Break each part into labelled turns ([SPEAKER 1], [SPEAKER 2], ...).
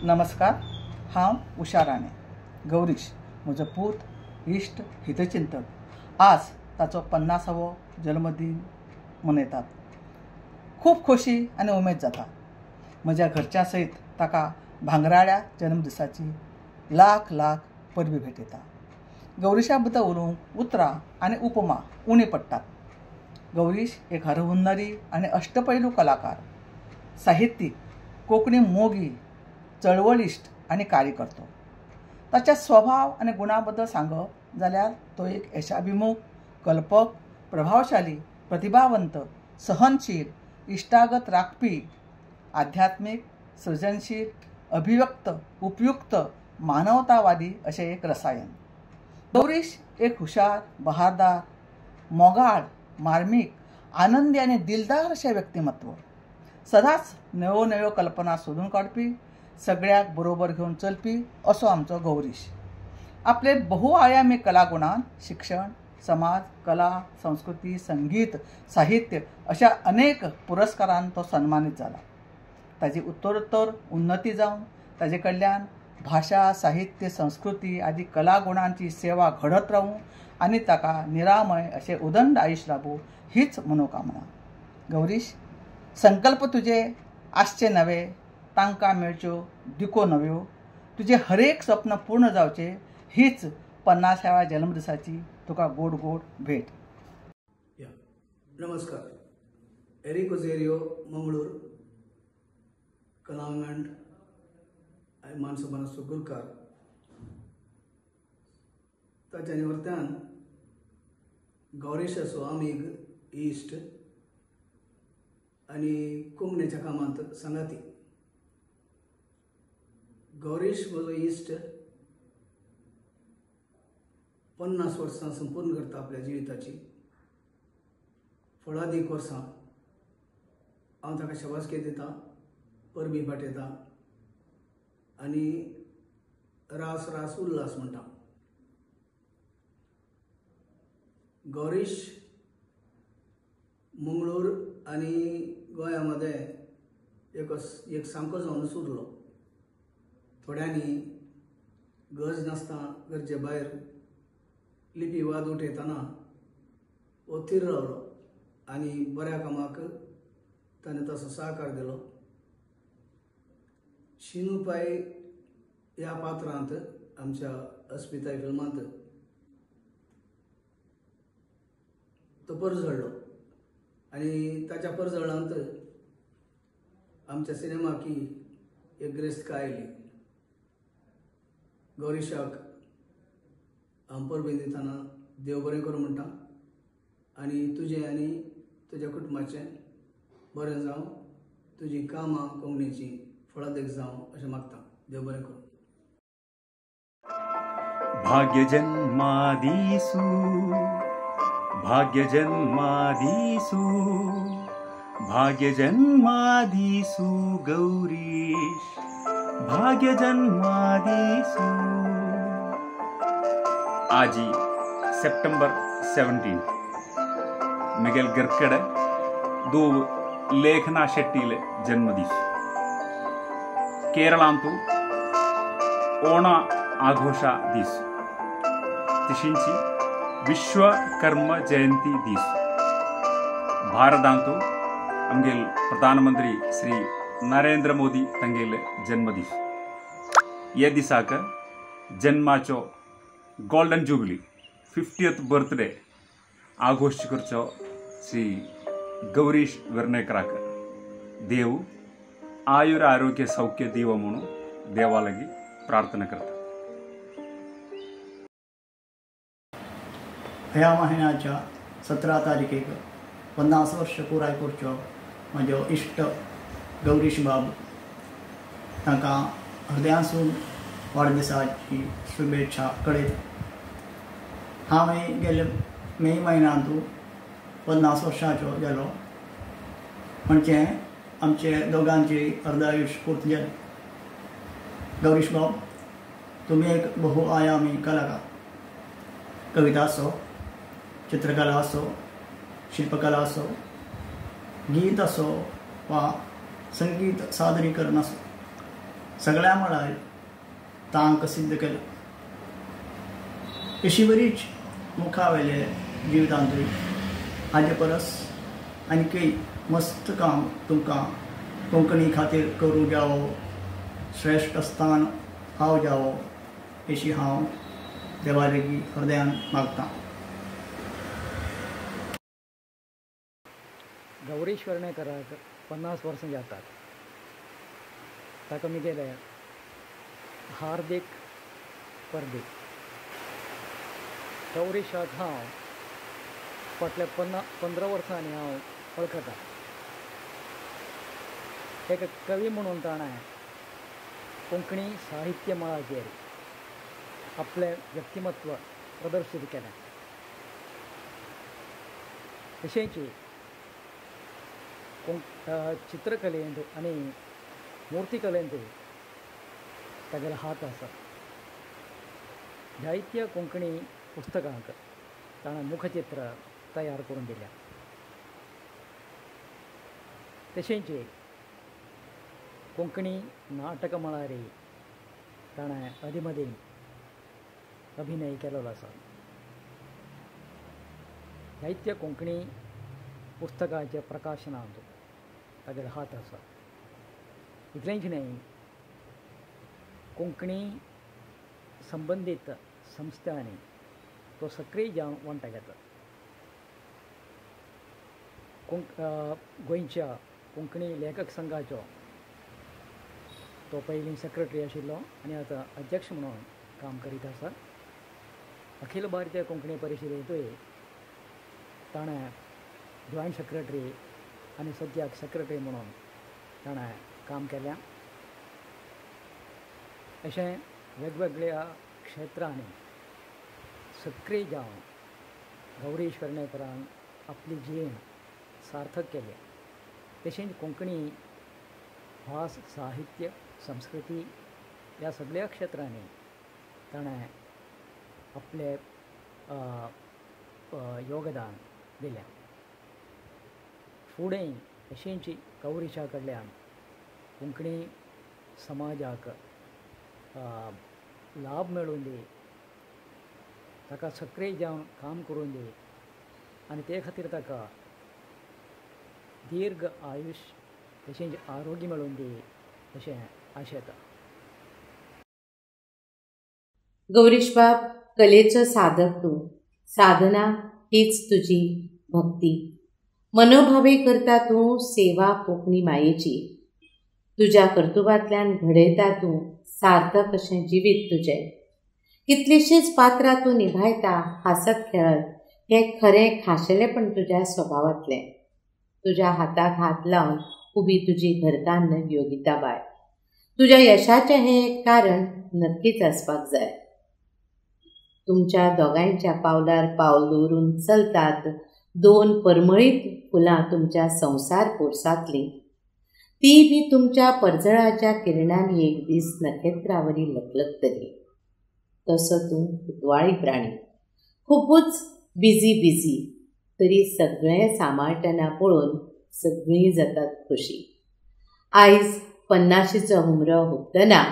[SPEAKER 1] नमस्कार, हांव उशा राणे. गौरीश म्हजो पूत, इश्ट, हितचिंतक. आज ताचो 50वो जल्मदीन मनयतात. खूब खोशी आनी उमेद जाता. म्हज्या घरच्यां सयत ताका भांगराळ्या जल्मदिसाची लाख लाख परबी भेटयता. गौरीशा बद्दल उलोवंक उतरां आनी उपमा उणी पडटात. गौरीश एक हरहुन्नरी आनी अष्टपैलू कलाकार, साहित्यीक, कोंकणी मोगी, चळवळीश्ट आनी कार्यकर्तो. ताच्या स्वभाव आनी गुणां बद्दल सांगप जाल्यार तो एक यशाभिमुख, कल्पक, प्रभावशाली, प्रतिभावंत, सहनशील, इश्टागत राखपी, आध्यात्मीक, सृजनशील, अभिव्यक्त, उपयुक्त, मानवतावादी अशें एक रसायन. गौरीश एक हुशार, बहारदार, मोगाळ, मार्मीक, आनंदी आनी दिलदार अशें व्यक्तिमत्व. सदांच नव्यो नव्यो कल्पना सोदून काडपी, सगळ्याक बरोबर घेवन चलपी असो आमचो गौरीश. आपले बहुआयामी कलागुणान शिक्षण, समाज, कला, संस्कृती, संगीत, साहित्य अशा अनेक पुरस्कारांत तो सन्मानीत जाला. ताची उत्तरोत्तर उन्नती जावन ताजे कडल्यान भाशा, साहित्य, संस्कृती आदी कलागुणांची सेवा घडत रावूं आनी ताका निरामय अशें उदंड आयुश्य लाभूं हीच मनोकामना. गौरीश, संकल्प तुजे आसचे नवे, तांकां मेळच्यो दिको नव्यो, तुजे हरेक स्वप्न पूर्ण जावचे हीच 50व्या जल्मदिसाची तुका गोड गोड भेट.
[SPEAKER 2] नमस्कार. एरिको झेरियो मंगळूर कलांगंड मानसोबाना सुगुरकार ताच्या निवर्त्यान गौरीश असो आमीग, इश्ट आनी कोंकणीच्या कामांत संगाती. गौरीश म्हजो इश्ट 50 वर्सां संपूर्ण करता आपल्या जिविताची. फळादीक वर्सां हांव ताका शबासकी दिता, परबी पाठयता आनी रास रास उल्हास म्हणटा. गौरीश मंगळूर आनी गोंया मध्ये एक सामको जावन उरलो. थोड्यांनी गरज नासता गरजे भायर लिपी वाद उठयतना ओथीर रावलो आनी बऱ्या कामाक ताणें तसो सहकार दिलो. शिनूपाय ह्या पात्रांत आमच्या अस्मिताय फिल्मांत तो परजळ्ळो आनी ताच्या परजळांत आमच्या सिनेमाकी एक गिरेस्तका आयली. गौरीशाक हांव परबी दितना देव बरें करूं म्हणटा आनी तुजें आनी तुज्या कुटुंबाचें बरें जावं, तुजी कामां कोंकणीची फळादेक जावं अशें मागता. देव बरें करूं.
[SPEAKER 3] भाग्यजन्मादिसु भाग्यजन्मादिसु भाग्यजन्मादिसु गौरीश भाग्यजन्मादिसु. आज सेप्टेंबर 17 मिगेल गिरकडे दो लेखना शेट्टीले जन्मदिस. केरळांतू ओणा आघोषा दीस तशींची विश्वकर्म जयंती दीस. भारतांतू आमगेल प्रधानमंत्री श्री नरेंद्र मोदी तांगेले जन्मदिस. हे दिसाक जन्माचो गोल्डन जुबली 50th बर्थडे आघोश करचो श्री गौरीश वेर्णेकराक देव आयुर आरोग्य सौख्य दिव म्हणून देवा लागी प्रार्थना करता.
[SPEAKER 4] ह्या महिन्याच्या 17 तारखेक 50 वर्ष पुराय करच्यो म्हजो इश्ट गौरीश बाब. ताका हृदयासून वाडदिसाची शुभेच्छा कळयता. हांवें गेले मे म्हयन्यांत 50 वर्सांचो जालो म्हणजे आमचे दोगांची अर्धायुश्य पूर्त जालें. गौरीश बाब, तुमी एक बहुआयामी कलाकार. कविता आसो, चित्रकला आसो, शिल्पकला आसो, गीत आसो वा संगीत सादरीकरण आसो, सगळ्या मळार तांक सिद्ध केलं. अशी बरीच मुखावेले जिवितांतूय हाजे परस आनीकय मस्त काम तुमकां कोंकणी खातीर करूं जावो, श्रेष्ठ स्थान हांव जावो अशी हांव देवा लेगी हृदयान मागतां.
[SPEAKER 5] गौरीश वेर्णेकराक 50 वर्सां जातात. ताका म्हगेले हार्दिक परबीत. गौरीशाक हांव फाटल्या 15 वर्सांनी हांव वळखतां. एक कवी म्हणून ताणें कोंकणी साहित्य मळाचेर आपलें व्यक्तिमत्व प्रदर्शीत केलें. तशेंच चित्रकलेंत आनी मुर्तीकलेंत तागेलो हात आसा. जायत्या कोंकणी पुस्तकांक ताणें मुखचित्र तयार करून दिल्या. तशेंच कोंकणी नाटक मळारय ताणें अदी मदीं अभिनय केलेलो आसा. जायत्या कोंकणी पुस्तकांच्या प्रकाशनांत तागेलो हात आसा. इतलेंच न्हय, कोंकणी संबंदीत संस्थांनी तो सक्रीय जावन वांटो घेता. गोंयच्या कोंकणी लेखक संघाचो तो पयलीं सेक्रेटरी आशिल्लो आनी आतां अध्यक्ष म्हणून काम करीत आसा. अखिल भारतीय कोंकणी परिशदेंतूय ताणें जॉयंट सेक्रेटरी आनी सद्याक सेक्रेटरी म्हणून ताणें काम केलें. अशें वेगवेगळ्या क्षेत्रांनी सक्रीय जावन गौरीश वेर्णेकरान आपली जीण सार्थक केली. तशेंच कोंकणी भास, साहित्य, संस्कृती ह्या सगळ्या क्षेत्रांनी ताणें आपलें योगदान दिलें. फुडें अशींच गौरीशा कडल्यान कोंकणी समाजाक लाभ मेळून दी, ताका सक्रीय जावन काम करून दी आनी ते खातीर ताका दीर्घ आयुश तशेंच आरोग्य मेळून दी अशें आशेता.
[SPEAKER 6] गौरीश बाब, कलेचो साधक तूं. साधना हीच तुजी भक्ती. मनोभावे करता तूं सेवा कोंकणी मायेची. तुज्या कर्तुबांतल्यान घडयता तूं सार्थक अशें जिवीत तुजें. कितलीशींच पात्रां तूं निभायता हासत खेळत. हें खरें खाशेलेपण तुज्या स्वभावांतलें. तुज्या हाताक हात लावन उबी तुजी घरकान्न योगिता बाय. तुज्या यशाचें हें एक कारण नक्कीच आसपाक जाय. तुमच्या दोगांयच्या पावलार पावल दवरून चलतात 2 परमळीत फुलां तुमच्या संवसार पोरसांतलीं. ती बी तुमच्या परजळाच्या किरणांनी एक दीस नखेत्रावरी लखलखतली. तसो तूं उतवाळी प्राणी, खूबच बिजी तरी सगळें सांबाळटना पळोवन सगळीं जातात खुशी. आयज 50शीचो हुमरो हुबतना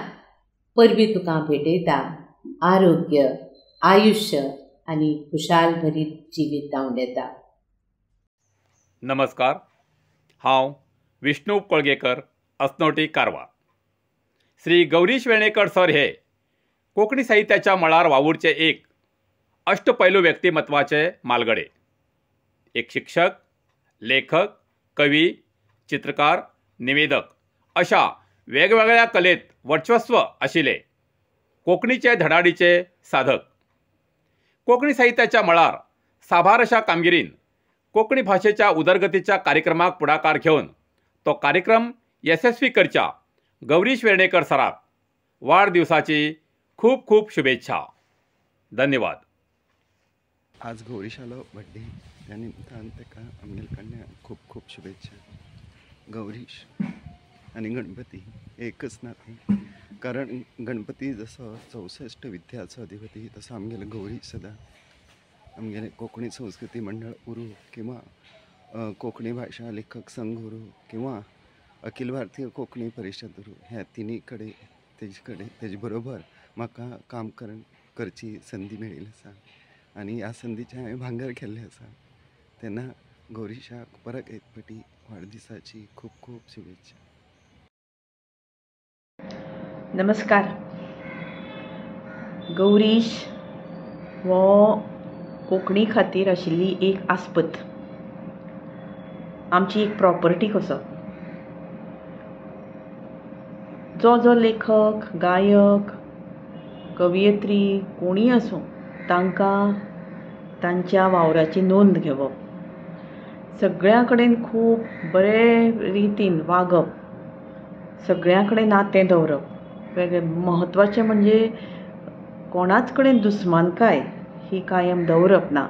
[SPEAKER 6] परबी तुका भेटयता आरोग्य, आयुष्य आनी खुशाल भरीत जिवीत आंवडेता.
[SPEAKER 3] नमस्कार, हांव विष्णू कोळगेकर, अस्नोटी, कारवार. श्री गौरीश वेर्णेकर सर हे कोंकणी साहित्याच्या मळार वावुरचे एक अष्टपैलू व्यक्तिमत्वाचे मालगडे. एक शिक्षक, लेखक, कवी, चित्रकार, निवेदक अशा वेगवेगळ्या कलेत वर्चस्व आशिल्ले कोंकणीचे धडाडीचे साधक. कोंकणी साहित्याच्या मळार साबार अशा कामगिरीन कोंकणी भाशेच्या उदरगतीच्या कार्यक्रमाक पुढाकार घेवन तो कार्यक्रम यशस्वी करच्या गौरीश वेर्णेकर सराक वाडदिवसाची खूब खूब शुभेच्छा. धन्यवाद.
[SPEAKER 7] आज गौरीशालो बर्थडे त्या निमतान ताका आमगेले कडल्यान खूब खूब शुभेच्छा. गौरीश आनी गणपती एकच नातें. कारण गणपती जसो 64 विद्याचो अधिपती तसो आमगेलो गौरी सदां आमगेले कोंकणी संस्कृती मंडळ उरूं किंवा कोंकणी भाशा लेखक संघ उरूं किंवा अखिल भारतीय कोंकणी परिशद उरूं ह्या तिनी कडेन तेजे बरोबर म्हाका काम करची संदी मेळिल्ली आसा आनी ह्या संदीचे हांवें भांगर केल्लें आसा। तेन्ना गौरीशाक परत एक फावटी वाडदिसाची खूब खूब शुभेच्छा।
[SPEAKER 8] नमस्कार। गौरीश हो कोंकणी खातीर आशिल्ली एक आस्पत, आमची एक प्रॉपर्टी कसो। जो लेखक, गायक, कवयित्री कोणीय आसूं, तांकां तांच्या वावराची नोंद घेवप, सगळ्या कडेन खूब बरे रितीन वागप, सगळ्यां कडेन नातें दवरप, म्हत्वाचें म्हणजे कोणाच कडेन दुस्मानकाय ही कायम दवरप ना,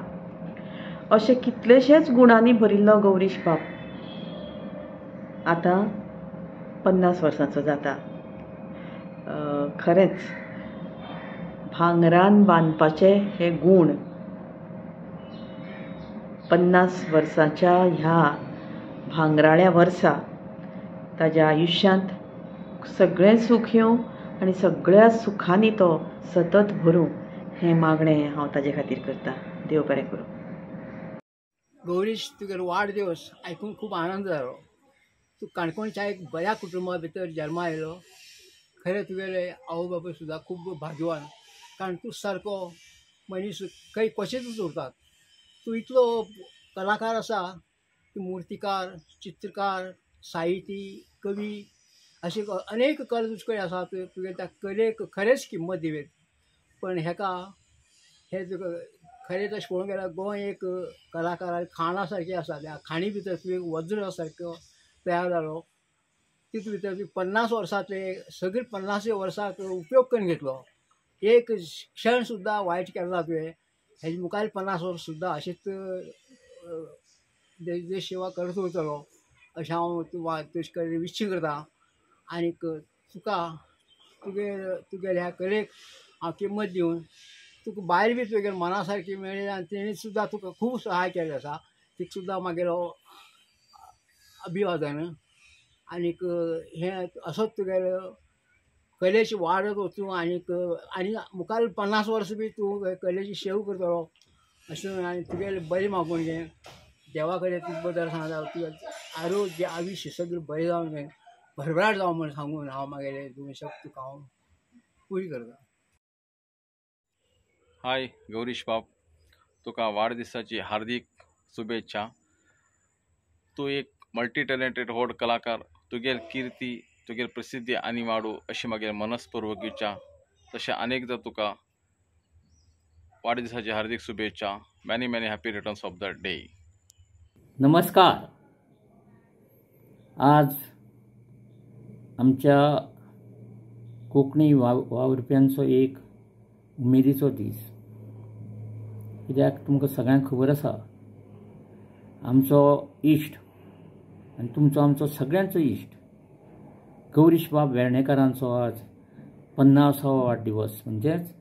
[SPEAKER 8] अशे कितलेशेच गुणांनी भरिल्लो गौरीश बाब आतां 50 वर्सांचो जाता। खरेंच भांगरान बांदपाचे हे गूण 50 वर्सांच्या ह्या भांगराळ्या वर्सा ताच्या आयुश्यांत सगळें सूख येवं आनी सगळ्या सुखांनी तो सतत भरूं हें मागणें हांव ताजे खातीर करतां। देव बरें करूं।
[SPEAKER 5] गौरीश, तुगेलो वाडदिवस आयकून खूब आनंद जालो। तूं काणकोणच्या एक बऱ्या कुटुंबा भितर जल्मा आयलो। खरें तुगेले आवय बापूय सुद्दां खूब भाग्यवान, कारण तूं सारको मनीस खंय कशेंच उरतात। तूं इतलो कलाकार आसा, तूं मुर्तीकार, चित्रकार, साहिती, कवी अशे अनेक कला तुजे कडेन आसा। तुगे त्या कलेक खरेंच किंमत दिवेत। पण हेका हे खरें तशें पळोवंक गेल्यार गोंय एक कलाकारा खाणा सारकी आसा। त्या खाणी भितर तुवें वज्र सारको तयार जालो। तितूंत भितर 50 वर्सांतले सगळे 50 वर्सांक उपयोग करून घेतलो। एक क्षण सुद्दां वायट केलो ना तुवें। हेजे मुखार 50 वर्स सुद्दां अशीच देश सेवा करत उरतलो अशें हांव तुजे कडेन विशीं करतां। आनीक तुका तुगेल्या ह्या कलेक हांव किंमत दिवन तुका भायर बी तुगेल्या मना सारकी मेळ्ळी आनी तेणी सुद्दां तुका खूब सहाय केलें आसा। तिका सुद्दां म्हागेलो अभिवादन। आनीक हें असोच तुगेलो कलेची वाडत वचूं आनी मुखार 50 वर्स बी तूं कलेची सेवा करतलो अशें आनी तुगेले बरें मागून घे। देवा कडेन तुजे बद्दल सांगता तुगे आरोग्य आयुश्य सगळें बरें जावन घे, भरभराट जावं म्हण सांगून हांव म्हागेले तुवें शब्द तुका हांव पुरी करतां।
[SPEAKER 3] हाय गौरीश बाब, तुका वाडदिसाची हार्दिक शुभेच्छा। तूं एक मल्टी टॅलेंटेड व्हड कलाकार। तुगेल कीर्ती, तुगेल प्रसिद्धी आनी वाडू अशी म्हागे मनस्पूर्वक इच्छा। तशें अनेकदां तुका वाडदिसाची हार्दिक शुभेच्छा। Many many happy returns of the day.
[SPEAKER 9] नमस्कार। आज आमच्या कोंकणी वावुरप्यांचो एक उमेदीचो दीस। कित्याक तुमकां सगळ्यांक खबर आसा, आमचो इश्ट आनी तुमचो आमचो सगळ्यांचो इश्ट गौरीश बाब वेर्णेकारांचो आज 50वो वाडदिवस, म्हणजेच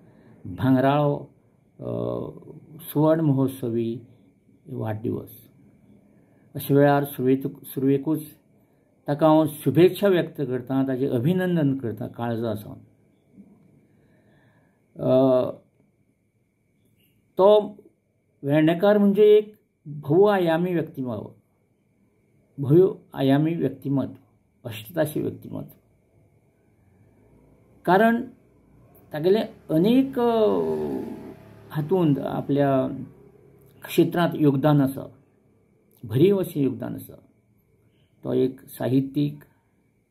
[SPEAKER 9] भांगराळो सुवर्ण महोत्सवी वाडदिवस। अशे वेळार सुरवेकूच ताका हांव शुभेच्छा व्यक्त करतां, ताजें अभिनंदन करतां काळजा सावन। तो वेर्णेकार म्हणजे एक भोवआयामी व्यक्तिमत्व, अष्टताशी व्यक्तिमत्व। कारण तागेले अनेक हातूंत आपल्या क्षेत्रांत योगदान आसा, भरीव अशें योगदान आसा। तो एक साहित्यीक,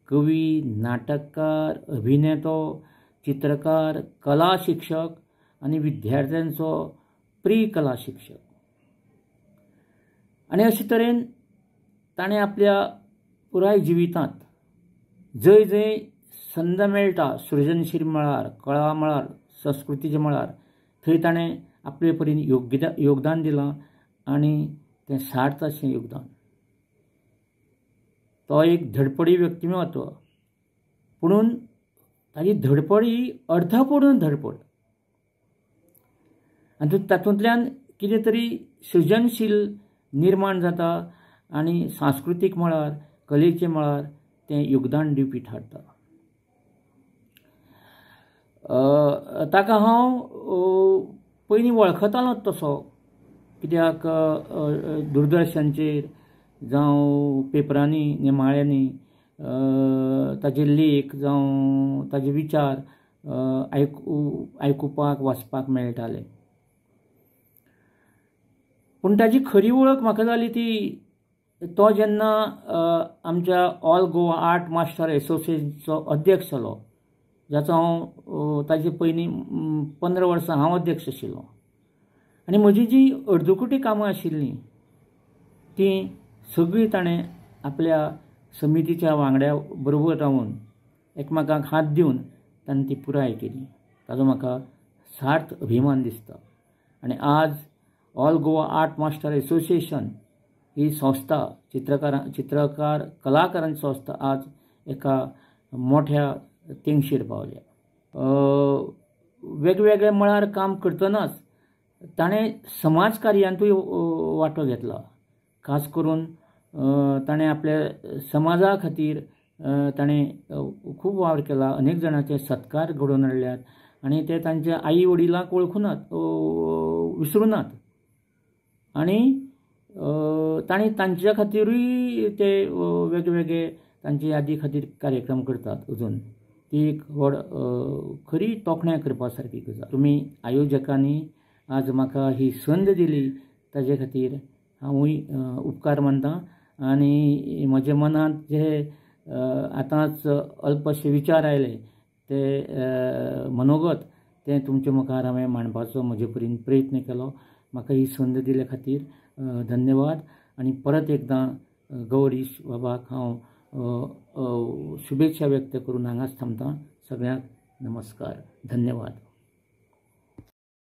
[SPEAKER 9] कवी, नाटककार, अभिनेतो, चित्रकार, कला शिक्षक आनी विद्यार्थ्यांचो प्रिय कला शिक्षक। आनी अशे तरेन ताणें आपल्या पुराय जिवितांत जंय जंय संद मेळटा सृजनशील मळार, कला मळार, संस्कृतीच्या मळार, थंय ताणें आपले परीन योगदान दिलां आनी तें सार्थ अशें योगदान। तो एक धडपडी व्यक्तिमत्व, पुणून ताची धडपड ही अर्धपडून धडपड, आनी तातूंतल्यान कितें तरी सृजनशील निर्माण जाता आनी सांस्कृतीक मळार, कलेच्या मळार तें योगदान दिवपी थारता। ताका हांव पयलीं वळखतालोच तसो, कित्याक दूरदर्शनचेर जावं पेपरांनी नेमाळ्यांनी ताजे लेख जावं ताजे विचार आयकुपाक वाचपाक मेळटाले. पूण ताजी खरी वळख म्हाका जाली ती तो जेन्ना आमच्या ऑल गोवा आर्ट मास्टर एसोसिएशनचो अध्यक्ष जालो, जाचो हांव ताजे पयलीं 15 वर्सां हांव अध्यक्ष आशिल्लो. आनी म्हजी जी अर्दुकुटी कामां आशिल्लीं ती सगळीं ताणें आपल्या समितीच्या वांगड्या बरोबर रावन एकमेकांक हात दिवन ताणें ती पुराय केली. ताजो म्हाका सार्थ अभिमान दिसता. आनी आज all Goa art master association ही संस्था चित्रकार कलाकारांची संस्था आज एका मोठ्या तेंगशेर पावल्या. वेगवेगळ्या मळार काम करतनाच ताणें समाजकार्यांतूय वांटो घेतला. खास करून ताणें आपल्या समाजा खातीर ताणें खूब वावर केला. अनेक जाणांचे सत्कार घडोवन हाडल्यात आनी ते तांच्या आई वडिलांक वळखुनात, विसरुनात. आनी ताणें तांच्या खातीरूय ते वेगवेगळे तांचे यादी खातीर कार्यक्रम करतात अजून. ती एक व्हड खरी तोखणाय करपा सारकी गजाल. तुमी आयोजकांनी आज म्हाका ही संद दिली ताजे खातीर हांवूय उपकार मानतां. आनी म्हज्या मनांत जे आतांच अल्पशे विचार आयले ते मनोगत ते तुमच्या मुखार हांवें मांडपाचो म्हजे परीन प्रयत्न केलो. म्हाका ही संद दिले खातीर धन्यवाद. आनी परत एकदां गौरीश बाबाक हांव शुभेच्छा व्यक्त करून हांगाच थांबतां. सगळ्यांक नमस्कार, धन्यवाद.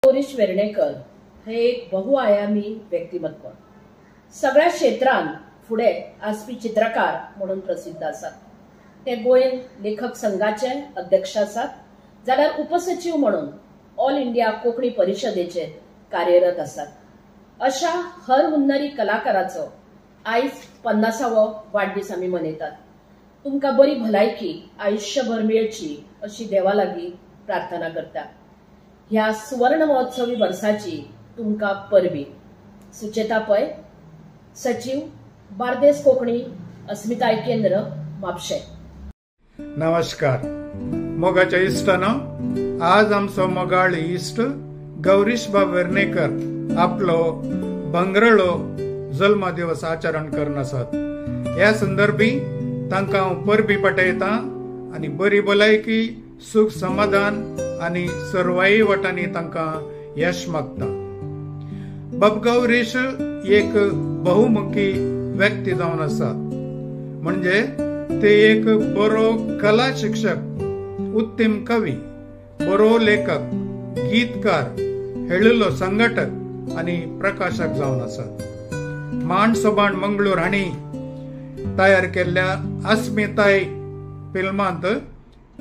[SPEAKER 10] गौरीश वेर्णेकर हे एक बहुआयामी व्यक्तिमत्व. सगळ्या क्षेत्रांत फुडें आसपी चित्रकार म्हणून प्रसिद्ध आसात. ते गोंय लेखक संघाचे अध्यक्ष आसात, जाल्यार उपसचिव म्हणून ऑल इंडिया कोंकणी परिशदेचे कार्यरत आसात. अशा हर हुन्नरी कलाकाराचो आयज 50वो वाडदीस आमी मनयतात. तुमकां बरी भलायकी आयुष्यभर मेळची अशी देवा लागीं प्रार्थना करता. ह्या सुवर्ण महोत्सवी वर्साची तुमकां परबी. सुचेता पै, सचिव, बार्देस कोंकणी अस्मिताय केंद्र, म्हापशें.
[SPEAKER 11] नमस्कार. मोगाच्या इश्टानो, आज आमचो मोगाळ इश्ट गौरीश बाब वेर्णेकर आपलो बंगरळो जल्म दिवस आचरण करन आसात. ह्या संदर्भी तांकां हांव परबी पाठयतां आनी बरी भलायकी, सुख समाधान आनी सर्वाई वटांनी तांकां यश मागतां. बाब गौरीश एक बहुमुखी व्यक्ती जावन आसा. म्हणजे ते एक बरो कला शिक्षक, उत्तम कवी, बरो लेखक, गीतकार, हेळिल्लो संघटक आनी प्रकाशक जावन आसात. मांड सोबाण मंगळूर हांणी तयार केल्ल्या अस्मिताय फिल्मांत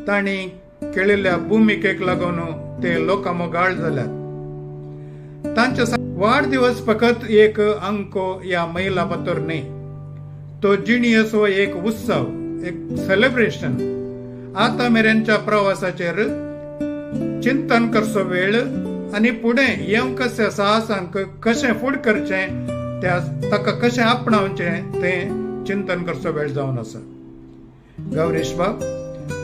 [SPEAKER 11] तांणी केळिल्ल्या भुमिकेक लागून ते लोकमोगाळ जाल्यात. तांचे वाडदिवस फकत एक अंको या महिला बतोर न्ही, तो जिणेस हो एक उत्सव, एक सेलिब्रेशन. आता मेरेनच्या प्रवासाचेर चिंतन करचो वेळ आनी फुडें येवकस्य साहसांक कशें फुड करचें, ताका कशें आपणावचें तें चिंतन करचो वेळ जावन आसा. गौरीश बाब,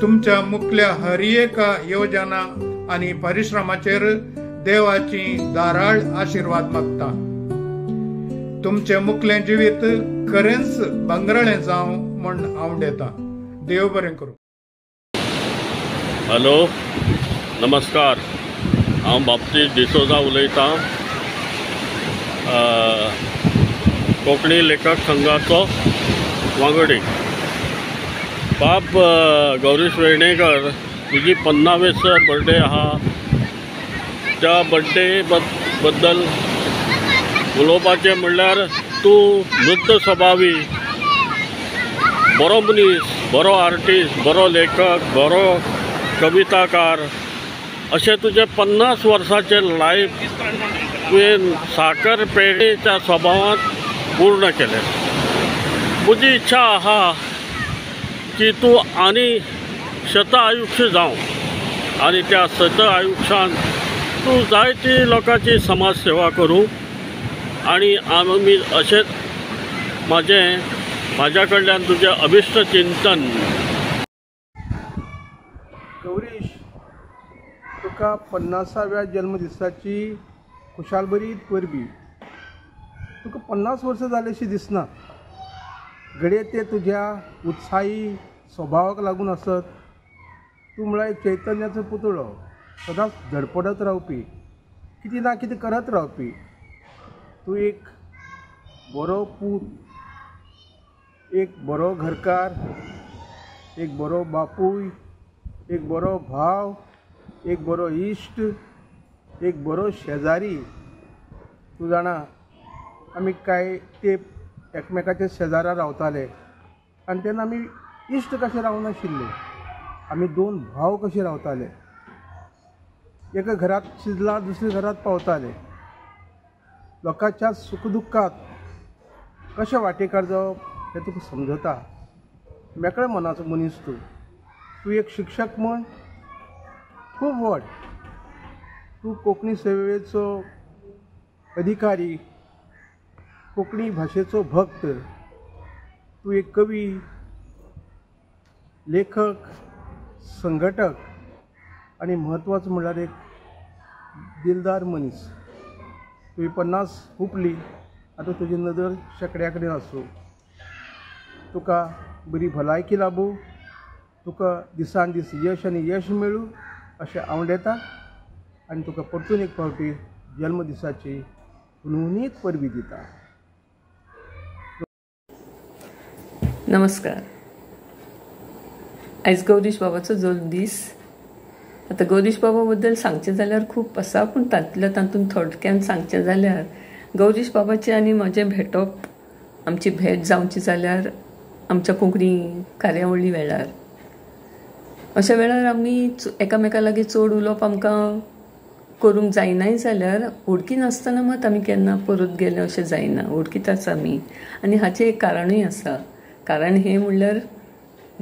[SPEAKER 11] तुमच्या मुखल्या हर एका योजना आनी परिश्रमाचेर देवाची दाराळ आशीर्वाद मागता. तुमचे मुखलें जिवीत खरेंच बंगरळें जावं म्हण आवडेता. देव बरें करूं.
[SPEAKER 12] हॅलो, नमस्कार. हांव बाप्तीस्ट डिसोजा उलयतां, कोंकणी लेखक संघाचो वांगडी. बाब गौरीश वेर्णेकर, तुजी 50वी बर्थडे आहा. त्या बर्थडे बद्दल उलोवपाचें म्हणल्यार तूं नृत्य स्वभावी, बरो मनीस, बरो आर्टिस्ट, बरो लेखक, बरो कविताकार, अशें तुजें 50 वर्सांचें लायफ तुवें साकर पेढेच्या स्वभावांत पूर्ण केलें. म्हजी इच्छा आहा की तूं आनी शत आयुश्य जावं. आनी त्या सत आयुश्यान तूं जायती लोकांची समाज सेवा करूं आनी आमी अशेंच म्हाज्या कडल्यान तुजें अभिश्ट चिंतन।
[SPEAKER 13] गौरीश, तुका 50व्या जन्मदिसाची खुशालबरीत परबी। तुका 50 वर्सां जालीं दिसना। घडये ते तुज्या उत्साही स्वभावाक लागून आसत। तूं म्हळ्यार चैतन्याचो पुतळो, सदांच धडपडत रावपी, कितें ना कितें करत रावपी। तूं एक बरो पूत, एक बरो घरकार, एक बरो बापूय, एक बरो भाव, एक बरो इश्ट, एक बरो शेजारी। तूं जाणा आमी कांय तेंप एकमेकाच्या शेजारा रावताले आनी तेन्ना आमी इश्ट कशे रावनाशिल्ले, आमी 2 भाव कशे रावताले। एका घरात शिजला दुसऱ्या घरात पावताले। लोकांच्या सुखदुख्खात कशें वांटेकार जावप हें तुका समजता। मेकळ्या मनाचो मनीस तूं। तूं एक शिक्षक म्हण खूब व्हड। तूं कोंकणी सेवेचो अधिकारी, कोंकणी भाशेचो भक्त। तूं एक कवी, लेखक, संघटक आनी म्हत्वाचो म्हणल्यार एक दिलदार मनीस। तुवें 50 हुपली, आतां तुजी नदर शेकड्या कडेन आसूं। तुका बरी भलायकी लाभूं, तुका दिसान दीस यश आनी यश मेळूं अशें आवडेता आनी तुका परतून एक फावटी जल्मदिसाची हुनहुनीत परबी दिता।
[SPEAKER 14] नमस्कार। आयज गौरीश बाबाचो जल्मदीस। आतां गौरीश बाबा बद्दल सांगचें जाल्यार खूब आसा, पूण तातूंत थोडक्यान सांगचें जाल्यार गौरीश बाबाचें आनी म्हजें भेटप, आमची भेट जावची जाल्यार आमच्या कोंकणी कार्यावळी वेळार। अशा वेळार आमी एकामेका लागीं चड उलोवप आमकां करूंक जायनाय जाल्यार वळखी नासतना मात आमी केन्ना परत गेले अशें जायना, वळखीताच आमी। आनी हाचें एक कारणूय आसा। कारण हें म्हणल्यार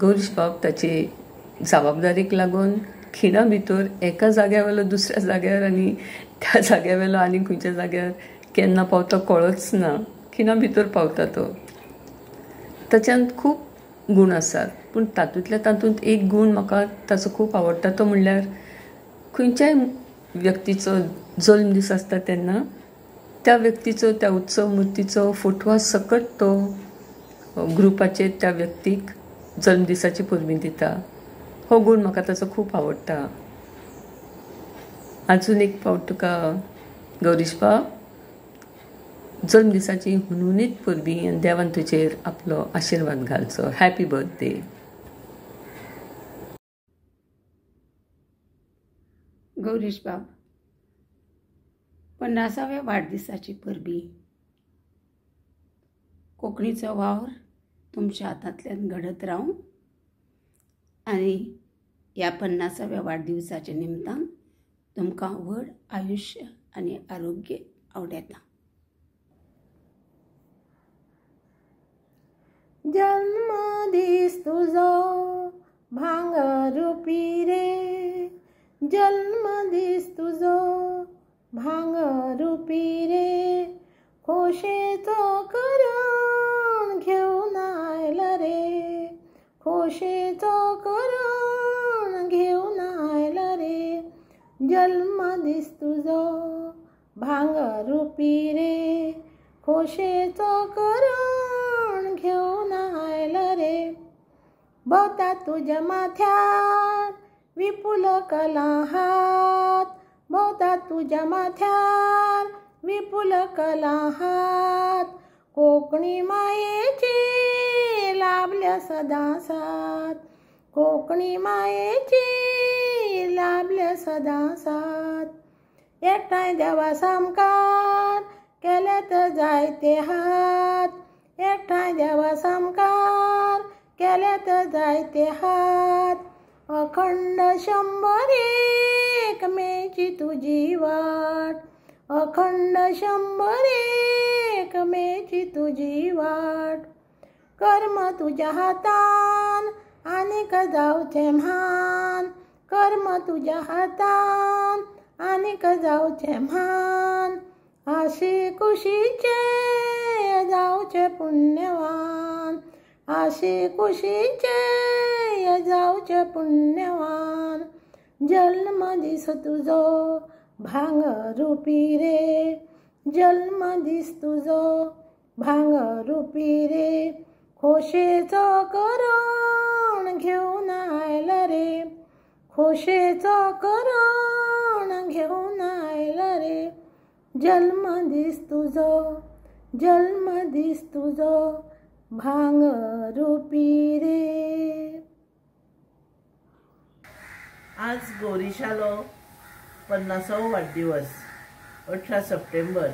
[SPEAKER 14] गौरीश बाब ताचे जबाबदारीक लागून खिणा भितर एका जाग्यावेलो दुसऱ्या जाग्यार आनी त्या जाग्यावेलो आनी खंयच्या जाग्यार केन्ना पावता कळच ना, खिणा भितर पावता तो। ताच्यान खूब गूण आसात, पूण तातूंत एक गूण म्हाका ताचो खूब आवडटा, तो म्हणल्यार खंयच्याय व्यक्तीचो जल्मदीस आसता तेन्ना त्या व्यक्तीचो, त्या उत्सव मुर्तीचो फोटवा सकट तो ग्रुपाचेर त्या व्यक्तीक जल्मदिसाची परबी दिता। हो गूण म्हाका ताचो खूब आवडटा। आजून एक फावट तुका गौरीश बाब जल्मदिसाची हुनहुनीत परबी आनी देवान तुजेर आपलो आशिर्वाद घालचो। Happy birthday.
[SPEAKER 15] गौरीश बाब, 50व्या वाडदिसाची परबी। कोंकणीचो वावर तुमच्या हातांतल्यान घडत रावं आनी ह्या 50व्या वाडदिवसाच्या निमतान तुमकां व्हड आयुश्य आनी आरोग्य आवडेता। जन्मदीस तुजो भांगरुपी रे, जन्मदीस तुजो भांगरुपी रे, खोशेचो करून घेवन आयला रे, खोशेचो करून घेवन आयला रे, जन्मदीस तुजो भांगरुपी रे, खोशेचो करून घेवन आयला रे। भोवता तुज्या माथ्यार विपुल कला हात, भोवता तुज्या माथ्यार विपुल कला हात, कोंकणी मायेची लाभल्या सदां साथ, कोंकणी मायेची लाभल्या सदां साथ। एकठांय देवा सामकार केले तर जायते हात, एकठांय देवा सामकार केले तर जायते हात, अखंड 100 मेची तुजी वाट, अखंड 100 मेची तुजी वाट। कर्म तुज्या हातान आनीक जावचें म्हान, कर्म तुझ्या हातान आनीक जावचे म्हान आशी कुशीचे जावचे पुण्यवान आशी कुशीचे जावचे पुण्यवान जन्म दीस तुझो भांगरुपी रे जन्म दीस तुझो भांगरुपी रे खोशेचो करण घेऊन आयला रे खोशेचो करण घेऊन आयला रे जन्म दीस तुझो भांगरुपी रे.
[SPEAKER 16] आज गौरीशालो 50वो वाडदिवस 18 सप्टेंबर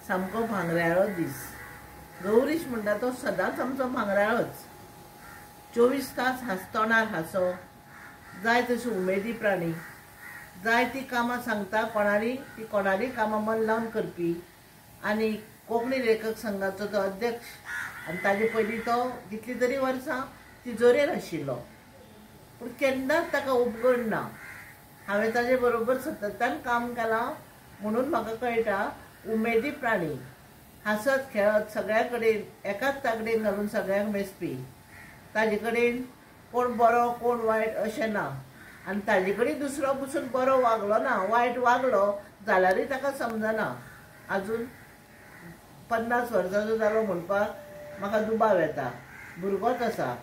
[SPEAKER 16] सामको भांगराळो दीस. गौरीश म्हणटा तो सदांच आमचो भांगराळोच. 24 तास हांसतोणार हांसो जाय तशी उमेदी प्राणी जाय ती कामां सांगता ती कोणाली कामां मन लावन करपी आनी कोंकणी लेखक संघाचो तो अध्यक्ष आनी ताजे पयलीं तो कितली तरी वर्सां तिजोरेर आशिल्लो पूण केन्नाच ताका उपगण ना. हांवें ताजे बरोबर सततान काम केलां म्हणून म्हाका कळटा उमेदी प्राणी हांसत खेळत सगळ्या कडेन एकाच तागडेन घालून सगळ्यांक मेजपी. ताजे कडेन कोण बरो कोण वायट अशें ना आनी ताजे कडेन दुसरो बसून बरो वागलो ना वायट वागलो जाल्यारूय ताका समजना. आजून 50 वर्सांचो जालो म्हणपाक म्हाका दुबाव येता. भुरगोच आसा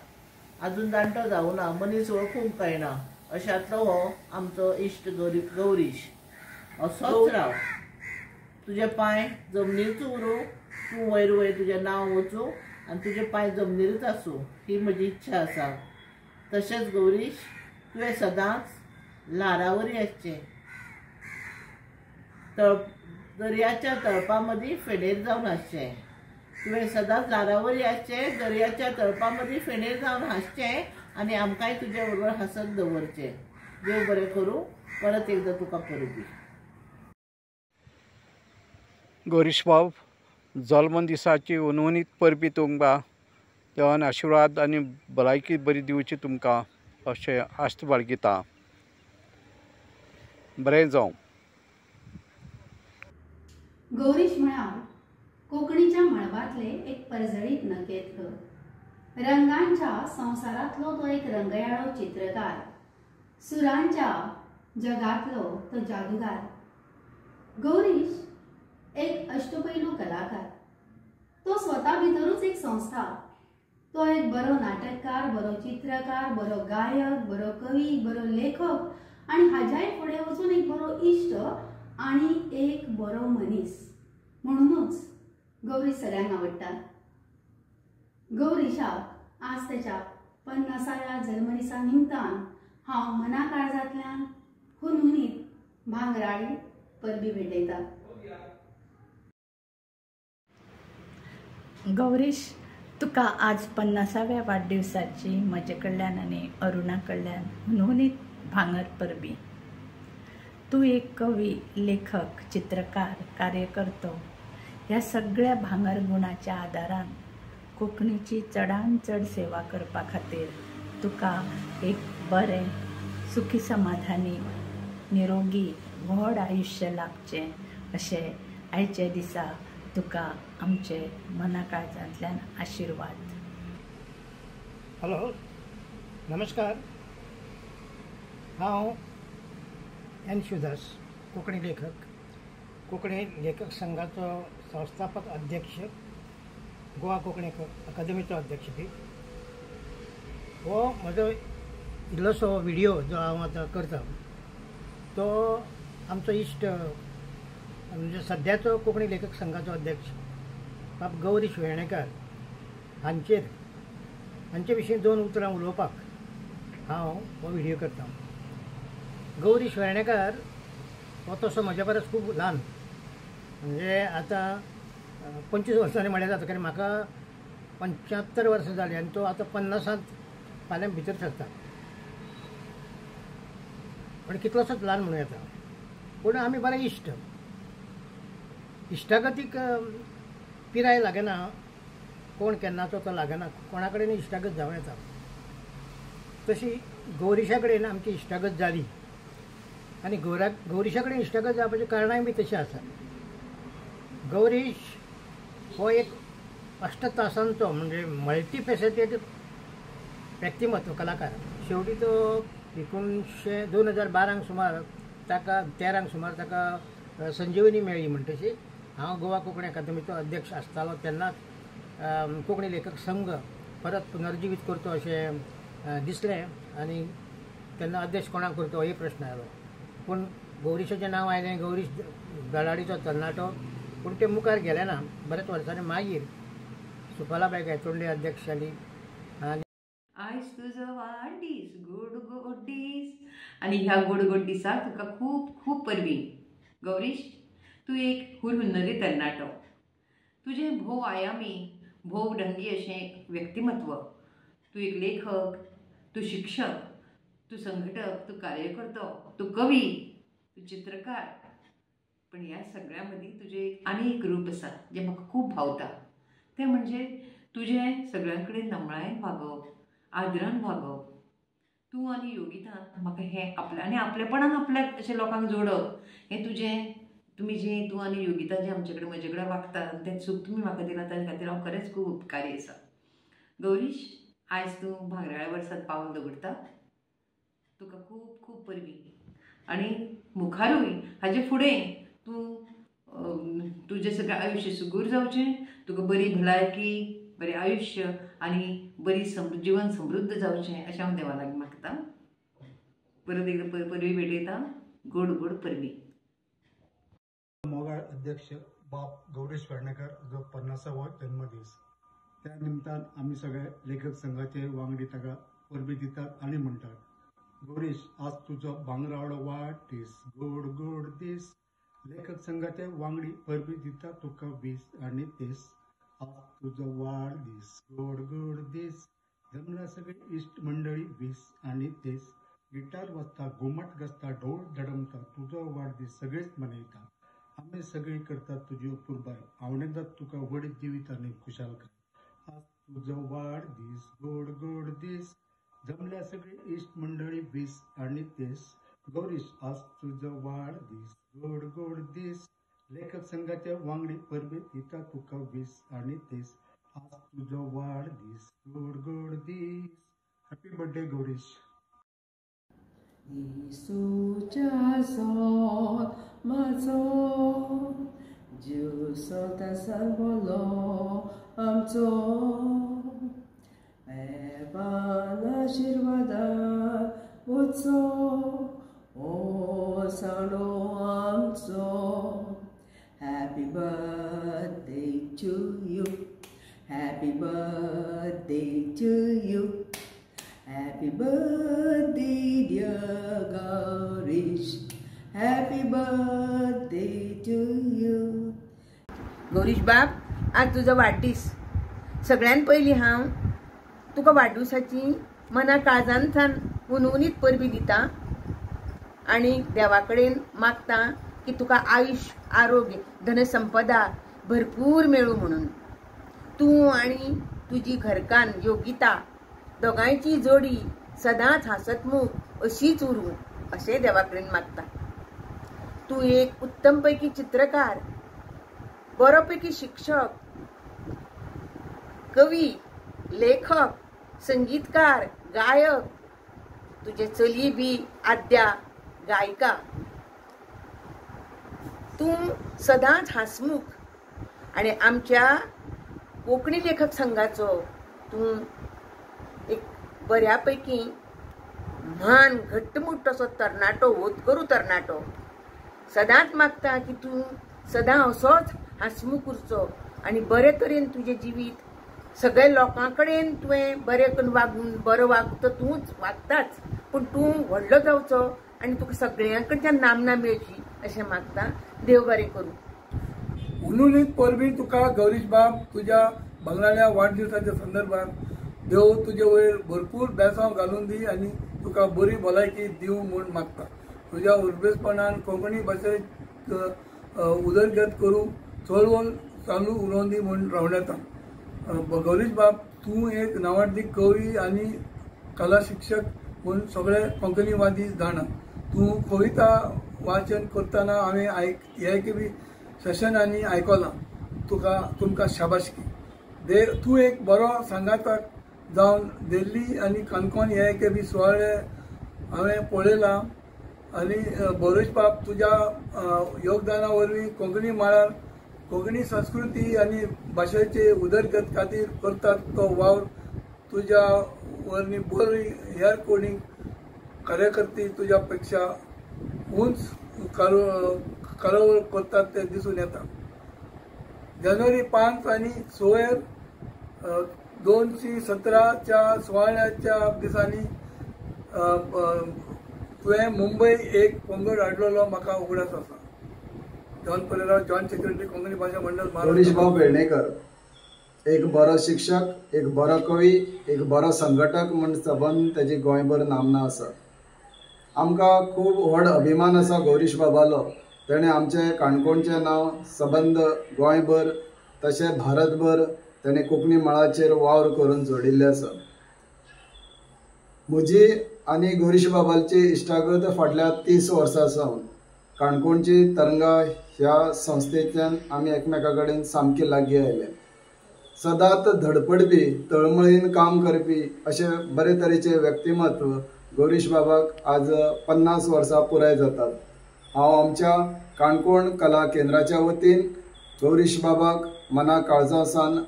[SPEAKER 16] आजून जाणटो जावं ना मनीस वळखूंक कळना अशांतलो हो आमचो इश्ट गौरीश. असोच राव तुजे पांय जमनीरूच उरूं तूं वयर वयर तुजें नांव वचूं आनी तुजे पांय जमनीरूच आसूं ही म्हजी इच्छा आसा. तशेंच गौरीश तुवें सदांच ल्हारावरी आसचें. दर्याच्या तळपा मदीं फेणेर जावन आसचें. तुवें सदांच ल्हारावरी आसचें दर्याच्या तळपा मदीं फेणेर जावन हांसचें आनी आमकांय तुजे बरोबर हांसत दवरचें. देव बरें करूं. परत एकदां तुका परबी.
[SPEAKER 11] गौरीश बाब जल्म दिसाची उनवणीत परबी तुमकां देवान आशिर्वाद आनी भलायकी बरी दिवची तुमकां अशें आस्त बाळगिता. बरें जावं.
[SPEAKER 17] गौरीश म्हळ्यार कोंकणीच्या मळबांतले एक परजळीत नकेत्र. रंगांच्या संवसारांतलो तो एक रंगयाळो चित्रकार. सुरांच्या जगांतलो तो जादूगार. गौरीश एक अष्टपैलू कलाकार. तो स्वता भितरूच एक संस्था. तो एक बरो नाटककार बरो चित्रकार बरो गायक बरो कवी बरो लेखक आनी हाज्याय फुडें वचून एक बरो इश्ट आनी एक बरो मनीस. म्हणूनच गौरीश सगळ्यांक आवडटा. गौरीशाक आज तेच्या 50व्या जल्मदिसा निमतान हांव मना काळजांतल्यान हुनहुनीत भांगराळी परबी भेटयता.
[SPEAKER 18] गौरीश तुका आज 50व्या वाडदिवसाची म्हजे कडल्यान आनी अरुणा कडल्यान हुनहुनीत भांगर परबी. तूं एक कवी लेखक चित्रकार कार्यकर्तो ह्या सगळ्या भांगर गुणाच्या आदारान कोंकणीची चडांत चड सेवा करपा खातीर तुका एक बरें सुखी समाधानी निरोगी व्हड आयुश्य लाभचें अशें आयचे दिसा तुका आमचे मना काळजांतल्यान आशिर्वाद.
[SPEAKER 19] हॅलो नमस्कार. हांव एन शिवदास कोंकणी लेखक कोंकणी लेखक संघाचो संस्थापक अध्यक्ष गोवा कोंकणी अकादेमीचो अध्यक्ष बी. हो म्हजो इल्लोसो व्हिडियो जो हांव आतां करता तो आमचो इश्ट म्हणजे सद्याचो कोंकणी लेखक संघाचो अध्यक्ष बाब गौरीश वेर्णेकार हांचे विशीं 2 उतरां उलोवपाक हांव हो व्हिडियो करता. गौरीश वेर्णेकार हो तसो म्हज्या परस खूब ल्हान म्हणजे आतां 25 वर्सांनी म्हळ्यार जाता कारण म्हाका 75 वर्सां जालीं आनी तो आतां 50 फाल्यां भितर सरता. पण कितलोसोच ल्हान म्हणूं येता पूण आमी बरे इश्ट. इश्टागतीक पिराय लागना कोण केन्नाचो तो लागना कोणा कडेन इश्टागत जावं येता. तशी गौरीशा कडेन आमची इश्टागत जाली आनी गौरीशा कडेन इश्टागत जावपाचें कारणाय बी तशें आसा. गौरीश हो एक अष्टतासांचो म्हणजे मल्टीफेसेटेड व्यक्तिमत्व कलाकार. शेवटी तो 2012 सुमार ताका 13 सुमार ताका संजीवनी मेळ्ळी. म्हणटशी हांव गोवा कोंकणी अकादमीचो अध्यक्ष आसतालो तेन्नाच कोंकणी लेखक संघ परत पुनर्जिवीत करचो अशें दिसलें आनी तेन्ना अध्यक्ष कोणाक करचो हो प्रश्न आयलो. पूण गौरीशाचें नांव आयलें, गौरीश दलाडीचो तरणाटो. पूण तें मुखार गेलें ना. बरेच वर्सांनी मागीर सुफलाबाई गायतोंडे अध्यक्ष जाली आनी
[SPEAKER 8] आयज तुजो वाडदीस गोड गोड दीस आनी ह्या गोड गोड दिसाक तुका खूब खूब परबीं. गौरीश, तूं एक हुरहुन्नरी तरणाटो. तुजें भोव आयामी भोव ढंगी अशें व्यक्तिमत्व. तूं एक लेखक, तूं शिक्षक, तूं संघटक, तूं कार्यकर्तो, तूं कवी, तूं चित्रकार. पण ह्या सगळ्या मदीं तुजें आनी एक रूप आसा जें म्हाका खूब भावता. तें म्हणजे तुजें सगळ्यां कडेन नमळायेन वागप, आदरान वागप. तूं आनी योगिता म्हाका हें आपल्या आपलेपणान आपल्या अशें लोकांक जोडप हें तुमी जें तूं आनी योगिता जें आमचे कडेन म्हजे कडेन वागतात तें सूख तुमी म्हाका दिलां ताचे खातीर हांव खरेंच खूब उपकारी आसा. गौरीश, आयज तूं भांगराळ्या वर्सांत पावल दवरता. तुका खूब खूब परबीं आनी मुखारूय हाजे फुडें तूं तुजें सगळें आयुश्य सुगूर जावचें. तुका बरी भलायकी, बरें आयुश्य आनी बरी जीवन समृद्ध जावचें अशें हांव देवा लागीं मागतां. परत एकदां परबी भेटयता. गोड गोड परबी.
[SPEAKER 20] मोगाळ अध्यक्ष बाब गौरीश पेडणेकर जो 50वो जन्मदीस. त्या निमतान आमी सगळे लेखक संघाचे वांगडी ताका परबी दितात आनी म्हणटात, गौरीश, आज तुजो भांगराळो वाडदीस गोड गोड दीस. लेखक संघाचे वांगडी परबी दिता तुका वीस आनी तीस. आज तुजो वाडदीस गोड गोड दीस. जमल्या सगळी इश्ट मंडळी 20 आनी 30. गिटार वाजता, घुमट घासता, ढोल धडमता, तुजो वाडदीस सगळेच मनयता. आमी सगळी करतात तुजी अपुरबाय. आवडटात तुका व्हड जिवीत आनी खुशालकाय. आज तुजो वाडदीस गोड गोड दीस. जमल्या सगळी इश्ट मंडळी 20 आनी 30. गौरीश, आज तुजो वाडदीस गोड गोड दीस. लेखक संघाचे वांगडी परबी दिता तुका 20 आनी 30. आज तुजो वाडदीस गोड गोड दीस. Happy birthday Gaurish.
[SPEAKER 14] येसूच्या जल्माचो जीव संतासान बोलो आमचो. एबान आशिर्वादान वचो ओ सांडो आमचो. Happy birthday to you. Happy birthday to you. Happy birthday dear Gaurish. Happy birthday to you.
[SPEAKER 21] Gaurish बाब, आज तुजो वाडदीस. सगळ्यान पयलीं हांव तुका वाडदिवसाची मना काळजांतल्यान उनवणीत परबी दिता आनी देवा कडेन मागता की तुका आयुश्य, आरोग्य, धनसंपदा भरपूर मेळूं म्हणून. तूं आनी तुजी घरकान योगिता दोगांयची जोडी सदांच हासतमुख अशीच उरूं अशें देवा कडेन मागता. तूं एक उत्तम पैकी चित्रकार, बरो पैकी शिक्षक, कवी, लेखक, संगीतकार, गायक. तुजे चली बी आद्या गायिका. तूं सदांच हासमुख आनी आमच्या कोंकणी लेखक संघाचो तूं एक बऱ्यापैकी म्हान घट्टमुट्ट असो तरणाटो, होतकरू तरणाटो. सदांच मागता की तूं सदां असोच हासमुख उरचो आनी बरे तरेन तुजें जिवीत सगळ्या लोकां कडेन तुवें बरें करून वागून बरो वागता. तूंच वागताच, पूण तूं व्हडलो जावचो आनी तुका सगळ्यां कडच्यान नामना मेळची अशें मागता. देव बरें करूं.
[SPEAKER 2] उनुनीत परबी तुका गौरीश बाब तुज्या भांगराळ्या वाडदिवसाच्या संदर्भात देव तुजे वयर भरपूर बेसांव घालून दी आनी तुका बरी भलायकी दिव म्हूण मागता. तुज्या उर्बेसपणान कोंकणी भाशेक उदरगत करूं चळवळ चालू उरोवन दी म्हूण रावण येता. गौरीश बाब, तूं एक नांवाडी कवी आनी कला शिक्षक
[SPEAKER 1] पूण सगळे कोंकणीवादी जाणा तूं कविता वाचन करतना हांवें हे बी सेशनांनी आयकलां तुमकां शाबासकी तूं एक बरो सांगाताक जावन दिल्ली आनी काणकोण हे बी सुवाळे हांवें पळयलां आनी बरोच बाब तुज्या योगदाना वरवीं कोंकणी मळार कोंकणी संस्कृती आनी भाशेचे उदरगत खातीर करतात तो वावर तुज्या वरवीं बरी हेर कोणी कार्यकर्ती तुज्या पेक्षा उंच कार्यावळ करतात ते दिसून येता. जानेवारी 5 आनी 6 2017च्या सुवाळ्याच्या दिसांनी तुवें मुंबय एक पंगड हाडलेलो म्हाका उगडास आसा. John Pereira, John secretary, Konkani भाशा मंडळ
[SPEAKER 22] गौरीशभाऊ पेडणेकर एक बरो शिक्षक, एक बरो कवी, एक बरो संघटक म्हण सबंद तेजी गोंयभर नामना आसा. आमकां खूब व्हड अभिमान आसा गौरीश बाबालो. तेणें आमचे काणकोणचें नांव सबंद गोंयभर तशें भारतभर तेणें कोंकणी मळाचेर वावर करून जोडिल्लें आसा. म्हजी आनी गौरीश बाबाची इश्टागत फाटल्या 30 वर्सां सावन काणकोणची तरंगा ह्या संस्थेंतल्यान आमी एकमेका कडेन सामके लागीं आयले. सदांच धडपडपी, तळमळीन काम करपी अशें बरे तरेचे व्यक्तिमत्व गौरीश बाबाक आज 50 वर्सां पुराय जातात. हांव आमच्या काणकोण कला केंद्राच्या वतीन गौरीश बाबाक मना काळजासान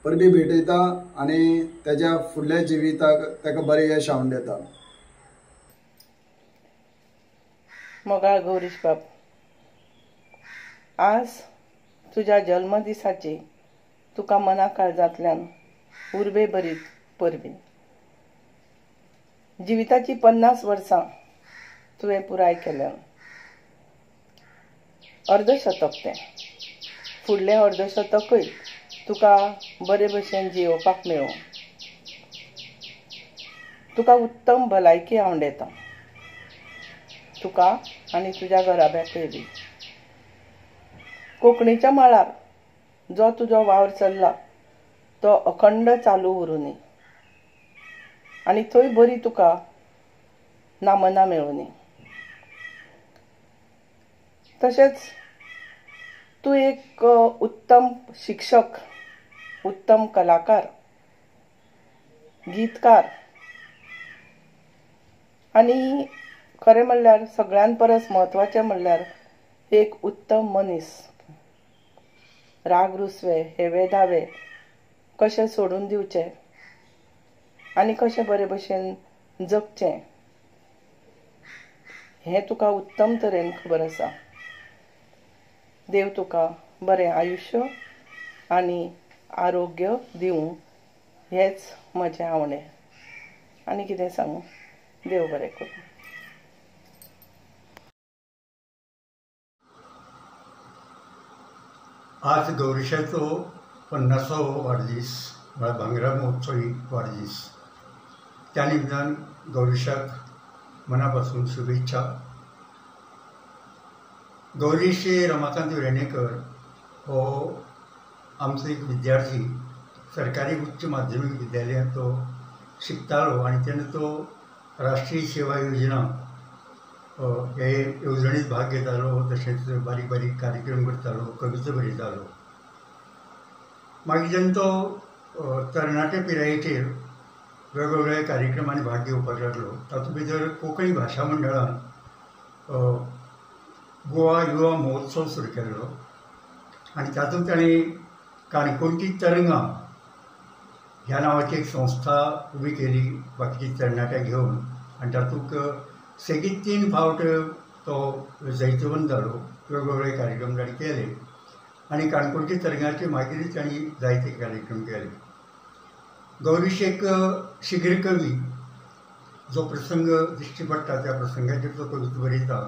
[SPEAKER 22] परबी भेटयता आनी तेज्या फुडल्या जिविताक ताका बरें यश हाडून दिता.
[SPEAKER 16] मोगाळ गौरीश बाब, आज तुज्या जल्मदिसाची तुका मना काळजांतल्यान उर्बे बरीत परबी. जिविताची 50 वर्सां तुवें पुराय केल्यान अर्धशतक तें फुडलें अर्धशतकूय तुका बरे भशेन जियोवपाक मेळो. तुका उत्तम भलायकी हांव येता, तुका आनी तुज्या घराब्याकय बी. कोंकणीच्या मळार जो तुजो वावर चल्ला तो अखंड चालू उरूनी आनी थंय बरी तुका नामना मेळुनी. तशेंच तूं एक उत्तम शिक्षक, उत्तम कलाकार, गीतकार आनी खरें म्हणल्यार सगळ्यान परस म्हत्वाचें म्हणल्यार एक उत्तम मनीस. राग रुसवे, हेवे दावे कशें सोडून दिवचे आनी कशें बरे भशेन जगचें हें तुका उत्तम तरेन खबर आसा. देव तुका बरें आयुश्य आनी आरोग्य दिवं हेच म्हजें आवणें. आनी कितें सांगू, देव बरें करूं.
[SPEAKER 23] आज गौरीशाचो 50वो वाडदीस म्हळ्यार भांगरा महोत्सवी वाडदीस. त्या निमतान गौरीशाक मना पासून शुभेच्छा. गौरीश रमाकांत वेर्णेकर हो आमचो एक विद्यार्थी सरकारी उच्च माध्यमीक विद्यालयांत तो शिकतालो आनी तेन्ना तो राष्ट्रीय सेवा योजना हे येवजणेंत भाग घेतालो. तशेंच बारीक बारीक कार्यक्रम करतालो, कविता बरयतालो. मागीर जेन्ना तो तरणाटे पिरायेचेर वेगवेगळ्या कार्यक्रमांनी भाग घेवपाक लागलो, तातूंत भितर कोंकणी भाशा मंडळान गोवा युवा महोत्सव सुरू केल्लो आनी तातूंत ताणें काणकोणची तरंगा ह्या नांवाची एक संस्था उबी केली बाकीची तरणाट्यां घेवन आनी तातूंत सेगीत 3 फावट तो जैतवंत जालो. वेगवेगळे कार्यक्रम ताणें केले आनी काणकोणची तरंगाचे मागीर ताणें जायते कार्यक्रम केले. गौरीश एक शीघ्र कवी. जो प्रसंग दिश्टी पडटा त्या प्रसंगाचेर तो कविता बरयता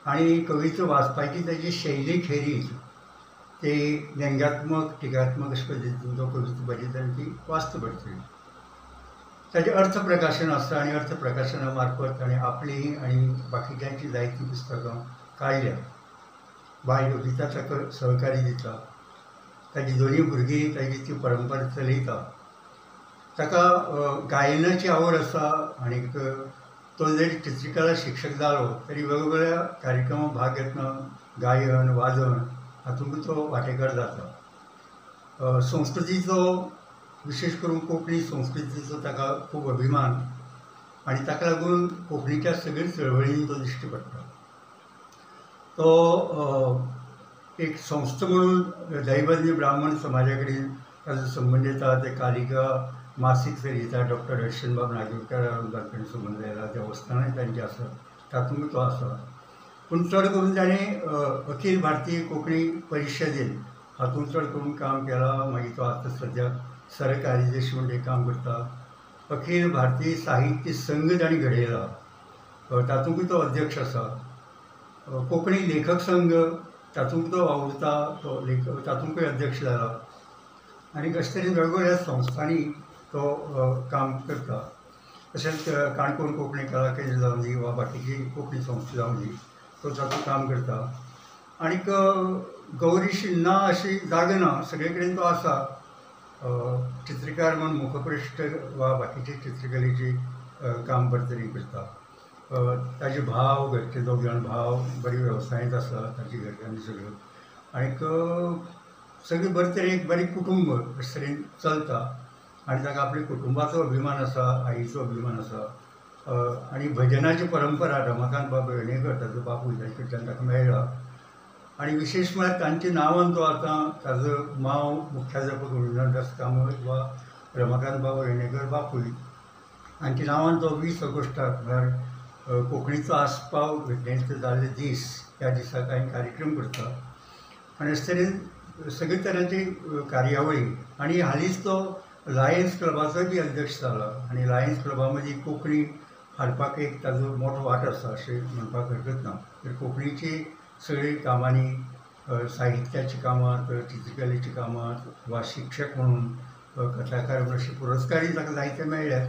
[SPEAKER 23] आनी कविता वाचपाची ताची शैली खेरीज ते व्यंग्यात्मक, टिकात्मक अशे पद्दतीन तो कविता बरयता आनी ती वाचता पडटली. ताचें अर्थप्रकाशन आसता आनी अर्थप्रकाशना मार्फत ताणें आपली आनी बाकीच्यांची जायतीं पुस्तकां काडल्या. बायल कविता ताका सहकार्य दिता. ताची दोनूय भुरगीं ताची ती परंपरा चलयता ताका गायनाची आवड आसा आनी तो जरी चित्रकला शिक्षक जालो तरी वेगवेगळ्या कार्यक्रमांत भाग घेतना गायन वादन हातूंत तो वांटेकार जाता। संस्कृतीचो विशेष करून कोंकणी संस्कृतीचो ताका खूब अभिमान आनी ताका लागून कोंकणीच्या सगळ्या चळवळींनी तो दिश्टी पडटा। तो एक संस्था म्हणून दैवज्ञ ब्राह्मण समाजा कडेन ताजो संबंद येता। ते कालिका मासीक चलयता डॉक्टर हर्षनबाब नागवेकर कडेन संबंद आयला, त्या वस्तानाय तांचे आसा, तातूंत तो आसा। पूण चड करून ताणें अखिल भारतीय कोंकणी परिशदेन हातूंत चड करून काम केलां। मागीर तो आतां सद्या सरकार्यदर्शी म्हणून काम करता। अखिल भारतीय साहित्य संघ ताणें घडयला, तातूंतूय तो अध्यक्ष आसा। कोंकणी लेखक संघ तातूंत तो वावुरता, तो तातूंतूय अध्यक्ष जाला। आनी अशे तरेन वेगवेगळ्या संस्थांनी तो काम करता। तशेंच काणकोण कोंकणी कला केंद्र जावं दी वा बाकीची कोंकणी संस्था जावं दी, तो तातूंत काम करता। आनीक गौरीश ना अशी जागा ना, सगळे कडेन तो आसा। चित्रकार म्हणून मुखपृश्ठ वा बाकीचे चित्रकलेची काम बरे तरेन करता। ताजे भाव, घरचे दोग जाण भाव बरी वेवसायांत आसा, ताची घरकान्नी सगळ्यो, आनीक सगळें बरे तरेन एक बरें कुटुंब अशे तरेन चलता। आनी ताका आपल्या कुटुंबाचो अभिमान आसा, आईचो अभिमान आसा। आनी भजनाची परंपरा रमाकांत बाब वेर्णेकर ताजो बापूय ताचे कडच्यान ताका मेळ्ळा। आनी विशेश म्हळ्यार तांच्या नांवान तो आतां ताजो मांव मुख्याध्यापक रविंद्रनाथ कामत वा रमाकांत बाब वेर्णेकर बापूय हांच्या नांवान तो 20 ऑगस्टाक म्हळ्यार कोंकणीचो आस्पाव घडणेचो जाल्ले दीस त्या दिसा कांय कार्यक्रम करता। आनी अशे तरेन सगळे तरेची कार्यावळी। आनी हालींच तो लायन्स क्लबाचोय बी अध्यक्ष जाला। आनी लायन्स क्लबा मदीं कोंकणी हाडपाक एक ताजो मोठो वांटो आसा अशें म्हणपाक हरकत ना। तर कोंकणीची सगळीं कामांनी साहित्याची कामां, चित्रकलेची कामां वा शिक्षक म्हणून कथाकार म्हणून अशे पुरस्कारय ताका जायते मेळ्ळ्यात।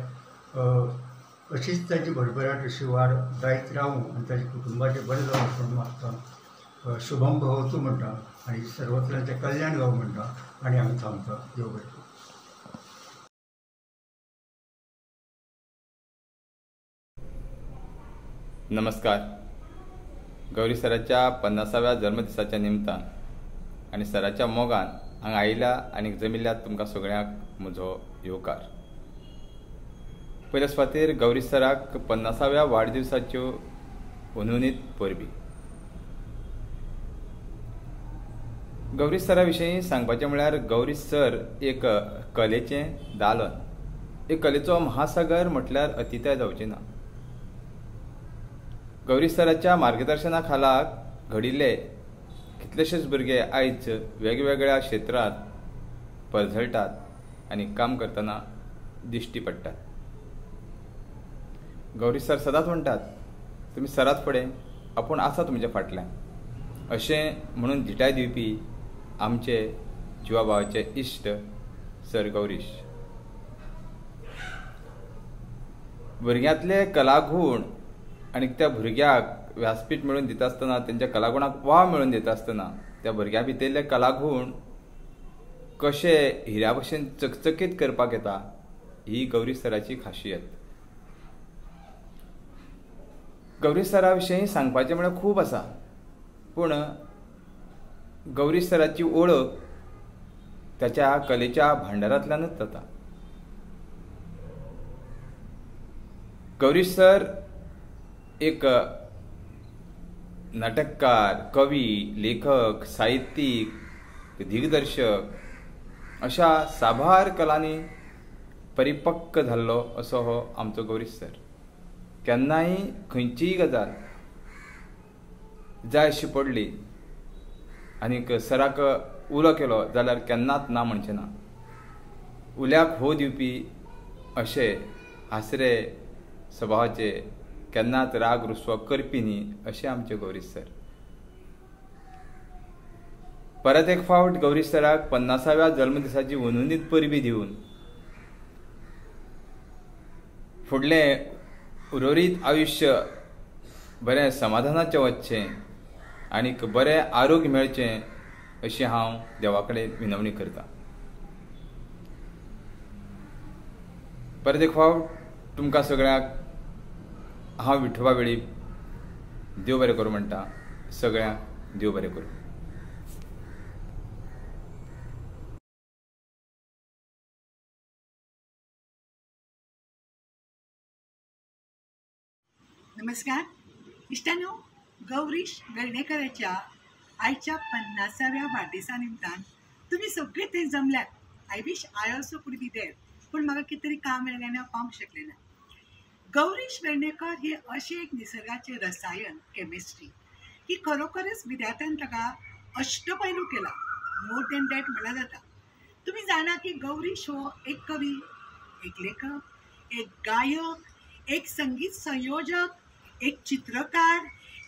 [SPEAKER 23] अशीच ताची भरभराट अशी वाड जायत रावूं आनी ताच्या कुटुंबाचें बरें जावं म्हणून मागता। शुभम भवतु म्हणटा आनी सर्वत्राचें कल्याण जावं म्हणटा आनी आमी थांबता। देव बरें करूं।
[SPEAKER 3] नमस्कार। गौरी सराच्या 50व्या जन्मदिसाच्या निमतान आनी सराच्या मोगान हांगा आयिल्ल्या आनी जमिल्ल्यात तुमकां सगळ्यांक म्हजो येवकार। पयल्या सुवातेर गौरी सराक 50व्या वाडदिवसाच्यो उनुनीत परबी। गौरी सरा विशीं सांगपाचें म्हळ्यार गौरी सर एक कलेचें दालन, एक कलेचो महासागर म्हटल्यार अतिताय जावची ना। गौरी सराच्या मार्गदर्शना खाला घडिल्ले कितलेशेच भुरगे आयज वेगवेगळ्या क्षेत्रांत परझळटात आनी काम करतना दिश्टी पडटात। गौरी सर सदांच म्हणटात, तुमी सरात फुडें, आपूण आसा तुमच्या फाटल्यान, अशें म्हणून धिटाय दिवपी आमचे जिवाभावाचे इश्ट सर गौरीश। भुरग्यांतले कलागूण आनी त्या भुरग्याक व्यासपीठ मेळून दिता आसतना, तेंच्या कलागुणाक वाव मेळून दिता आसतना त्या भुरग्या भितरले कलागूण कशे हिऱ्या भशेन चकचकीत करपाक येता, ही गौरी सराची खासियत। गौरी सरा विशीं सांगपाचें म्हळ्यार खूब आसा, पूण गौरी सराची ओळख त्याच्या कलेच्या भांडारांतल्यानूच जाता। गौरी सर एक नाटककार, कवी, लेखक, साहित्यीक, दिग्दर्शक अशा साबार कलांनी परिपक्व जाल्लो असो हो आमचो गौरी सर। केन्नाय खंयचीय गजाल जाय अशी पडली आनीक सराक उलो केलो जाल्यार केन्नाच ना म्हणचें ना। उल्याक हो दिवपी अशे आसरे स्वभावाचे, केन्नाच राग रुसवा करपी न्ही अशें आमचे गौरी सर। परत एक फावट गौरी सराक 50व्या जल्मदिसाची उनुनीत परबी दिवन फुडलें उर्वरीत आयुश्य बरें समाधानाचें वचचें आनीक बरें आरोग्य मेळचें अशी हांव देवा कडेन विनवणी करतां।
[SPEAKER 4] परत एक फावट तुमकां सगळ्यांक हांव विठोबा वेळीप देव बरें करूं म्हणटा. सगळ्यांक देव बरें करूं.
[SPEAKER 6] नमस्कार इश्टांनो, गौरीश वेर्णेकराच्या आयच्या 50व्या वाडदिसा निमतान तुम्ही सगळे थंय जमल्यात. I wish I also could be देर, पूण म्हाका कितें तरी काम मेळ्ळें हांव पावंक शकलें ना. गौरीश वेर्णेकर हे अशें एक निसर्गाचें रसायन केमिस्ट्री की खरोखरच विद्यार्थ्यान ताका अष्टपैलू केला. मोर दॅन दॅट म्हणल्यार जाता. तुम्ही जाणा की गौरीश हो एक कवी, एक लेखक, एक गायक, एक संगीत संयोजक, एक चित्रकार,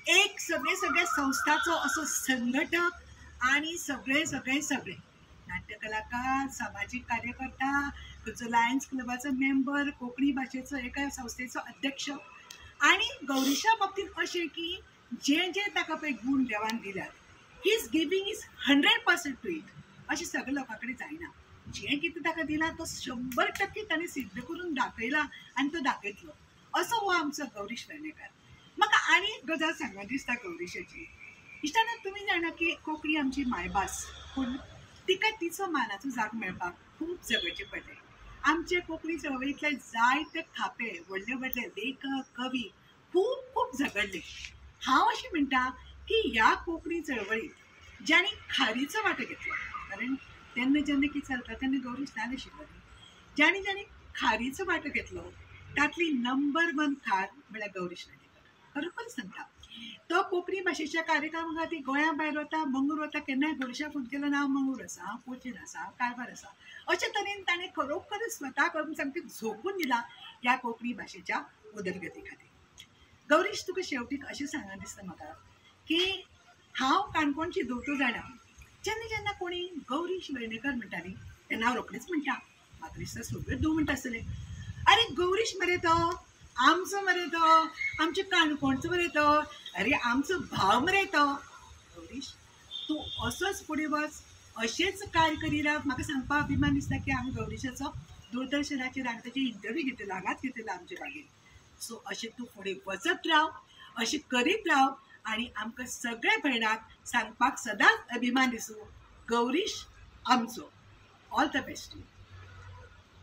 [SPEAKER 6] एक सगळे संस्थाचो असो संघटक आणि सगळे नाट्य कलाकार, सामाजिक कार्यकर्ता, खंयचो लायन्स क्लबाचो मेंबर, कोंकणी भाशेचो एका संस्थेचो अध्यक्ष. आणि गौरीशा बाबतीत अशें की जे ताका पळय गुण देवान दिल्यात, he is giving is 100% to it. अशें सगळे लोकां कडेन जायना. जें कितें ताका दिलां तो 100% ताणें सिद्ध करून दाखयला आनी तो दाखयतलो. असो हो आमचो गौरीश वेर्णेकर. म्हाका आनी एक गजाल सांगूंक दिसता गौरीशाची. इश्टांनो, तुमी जाणा की कोंकणी आमची मायभास, पूण तिका तिचो मानाचो जाग मेळपाक खूब झगडचें पडलें. आमचे कोंकणी चळवळींतले जायते खापे, व्हडले लेखक, कवी खूब झगडले. हांव अशें म्हणटा की ह्या कोंकणी चळवळींत ज्यांनी खारीचो वांटो घेतलो, कारण तेन्ना जेन्ना कितें चलता तेन्ना गौरीश नाशिल्लो, ज्यांनी खारीचो वांटो घेतलो तातली नंबर 1 खार म्हळ्यार गौरीश वेर्णेकर. खरोखर सांगता, तो कोंकणी भाशेच्या कार्यक्रमा खातीर गोंया भायर वता, मंगूर वता, केन्नाय गौरीशा फोन केलो ना, हांव मंगूर आसा, हांव कोचीन आसा, हांव कारवार आसा. अशे तरेन ताणें खरोखर स्वता करून सामकें झोकून दिला ह्या कोंकणी भाशेच्या उदरगती खातीर. गौरीश, तुका शेवटीक अशें सांगूंक दिसता म्हाका की हांव काणकोणची दोतोर जाणा. जेन्ना कोणी गौरीश वेर्णेकर म्हणटाली तेन्ना हांव रोखडेंच म्हणटा, म्हाका दिसता सगळें धूव म्हणटा आसतले, अरे गौरीश मरे तो, आमचो मरे तो, आमच्या काणकोणचो मरे तो, अरे आमचो भाव मरे तो. गौरीश, तूं असोच फुडें वच, अशेंच कार्य करी राव. म्हाका सांगपाक अभिमान दिसता की आमी गौरीशाचो दूरदर्शनाचेर आमी ताचे इंटरव्यू घेतिल्लो, हांगाच घेतिल्लो आमचे लागीं. सो अशें तूं फुडें वचत राव, अशें करीत राव आनी आमकां सगळ्या भयणांक सांगपाक सदांच अभिमान दिसूं, गौरीश आमचो. All the best.